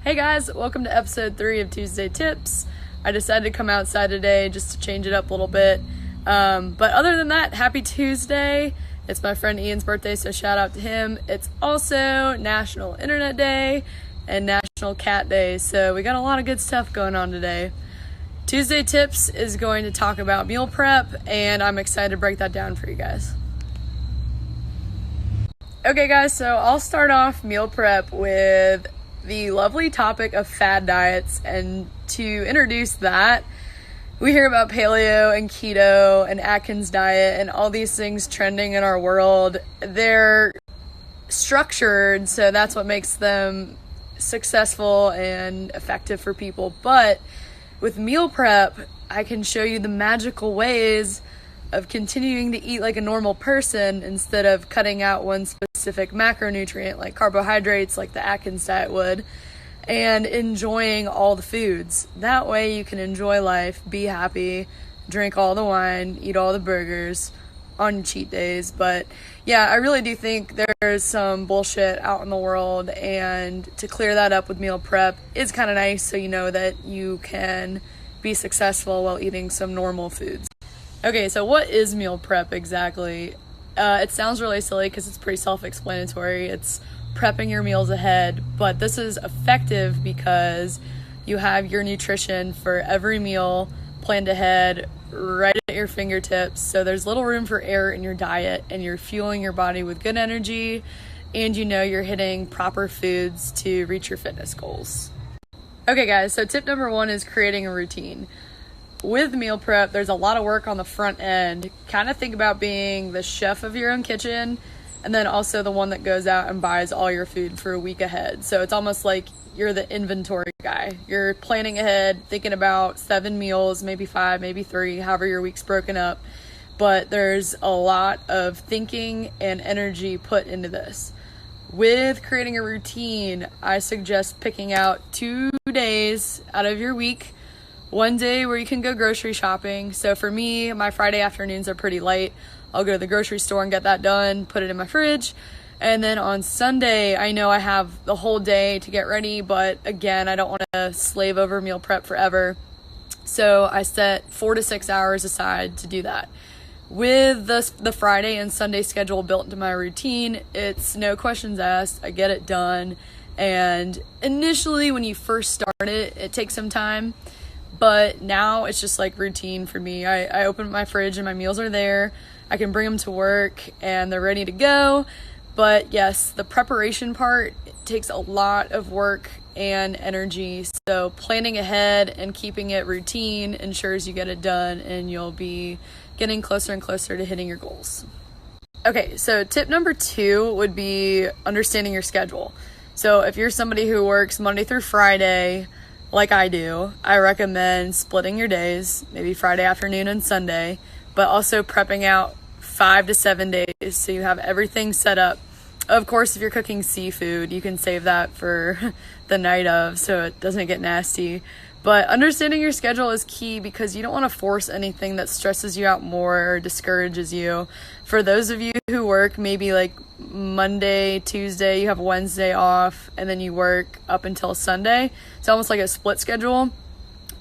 Hey guys, welcome to episode 3 of Tuesday Tips. I decided to come outside today just to change it up a little bit. But other than that, happy Tuesday. It's my friend Ian's birthday, so shout out to him. It's also National Internet Day and National Cat Day, so we got a lot of good stuff going on today. Tuesday Tips is going to talk about meal prep, and I'm excited to break that down for you guys. Okay guys, so I'll start off meal prep with the lovely topic of fad diets, and to introduce that, we hear about paleo and keto and Atkins diet and all these things trending in our world. They're structured, so that's what makes them successful and effective for people. But with meal prep, I can show you the magical ways of continuing to eat like a normal person instead of cutting out one specific macronutrient like carbohydrates like the Atkins diet would, and enjoying all the foods. That way you can enjoy life, be happy, drink all the wine, eat all the burgers on cheat days. But yeah, I really do think there's some bullshit out in the world, and to clear that up with meal prep is kind of nice, so you know that you can be successful while eating some normal foods. Okay, so what is meal prep exactly? It sounds really silly because it's pretty self-explanatory. It's prepping your meals ahead, but this is effective because you have your nutrition for every meal planned ahead right at your fingertips. So there's little room for error in your diet, and you're fueling your body with good energy, and you know you're hitting proper foods to reach your fitness goals. Okay guys, so tip number 1 is creating a routine. With meal prep, there's a lot of work on the front end. Kind of think about being the chef of your own kitchen, and then also the one that goes out and buys all your food for a week ahead. So it's almost like you're the inventory guy. You're planning ahead, thinking about 7 meals, maybe 5, maybe 3, however your week's broken up. But there's a lot of thinking and energy put into this. With creating a routine, I suggest picking out 2 days out of your week. One day where you can go grocery shopping. So for me, my Friday afternoons are pretty light. I'll go to the grocery store and get that done, put it in my fridge. And then on Sunday, I know I have the whole day to get ready, but again, I don't want to slave over meal prep forever. So I set 4 to 6 hours aside to do that. With the Friday and Sunday schedule built into my routine, it's no questions asked. I get it done. And initially, when you first start it, it takes some time. But now it's just like routine for me. I open my fridge and my meals are there. I can bring them to work and they're ready to go. But yes, the preparation part takes a lot of work and energy. So planning ahead and keeping it routine ensures you get it done, and you'll be getting closer and closer to hitting your goals. Okay, so tip number 2 would be understanding your schedule. So if you're somebody who works Monday through Friday, like I do, I recommend splitting your days, maybe Friday afternoon and Sunday, but also prepping out 5 to 7 days so you have everything set up. Of course, if you're cooking seafood, you can save that for the night of so it doesn't get nasty. But understanding your schedule is key because you don't want to force anything that stresses you out more or discourages you. For those of you who work maybe like Monday, Tuesday, you have Wednesday off, and then you work up until Sunday. It's almost like a split schedule.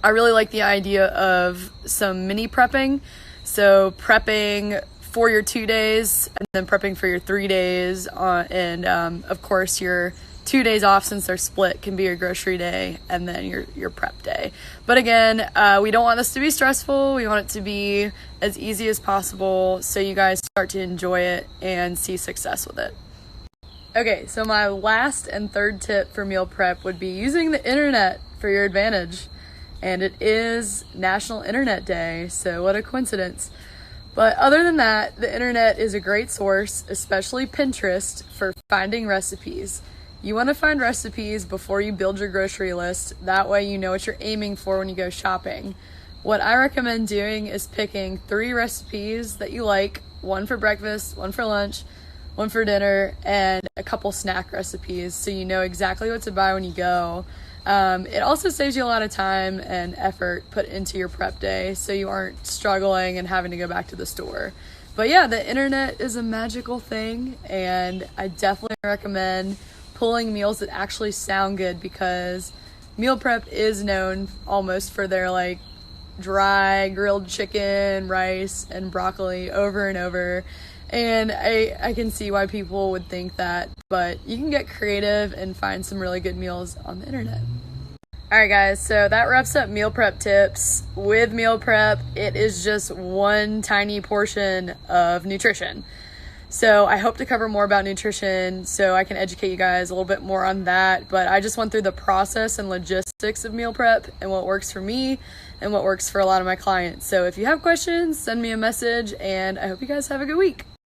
I really like the idea of some mini prepping. So prepping for your 2 days and then prepping for your 3 days. And of course, your 2 days off, since they're split, can be your grocery day and then your prep day. But again, we don't want this to be stressful. We want it to be as easy as possible so you guys start to enjoy it and see success with it. Okay, so my last and third tip for meal prep would be using the internet for your advantage. And it is National Internet Day, so what a coincidence. But other than that, the internet is a great source, especially Pinterest, for finding recipes. You want to find recipes before you build your grocery list. That way you know what you're aiming for when you go shopping. What I recommend doing is picking 3 recipes that you like, 1 for breakfast, 1 for lunch, 1 for dinner, and a couple snack recipes so you know exactly what to buy when you go. It also saves you a lot of time and effort put into your prep day so you aren't struggling and having to go back to the store. But yeah, the internet is a magical thing, and I definitely recommend pulling meals that actually sound good, because meal prep is known almost for their like dry grilled chicken, rice, and broccoli over and over. And I can see why people would think that, but you can get creative and find some really good meals on the internet. Alright guys, so that wraps up meal prep tips. With meal prep, it is just one tiny portion of nutrition. So I hope to cover more about nutrition so I can educate you guys a little bit more on that. But I just went through the process and logistics of meal prep and what works for me and what works for a lot of my clients. So if you have questions, send me a message, and I hope you guys have a good week.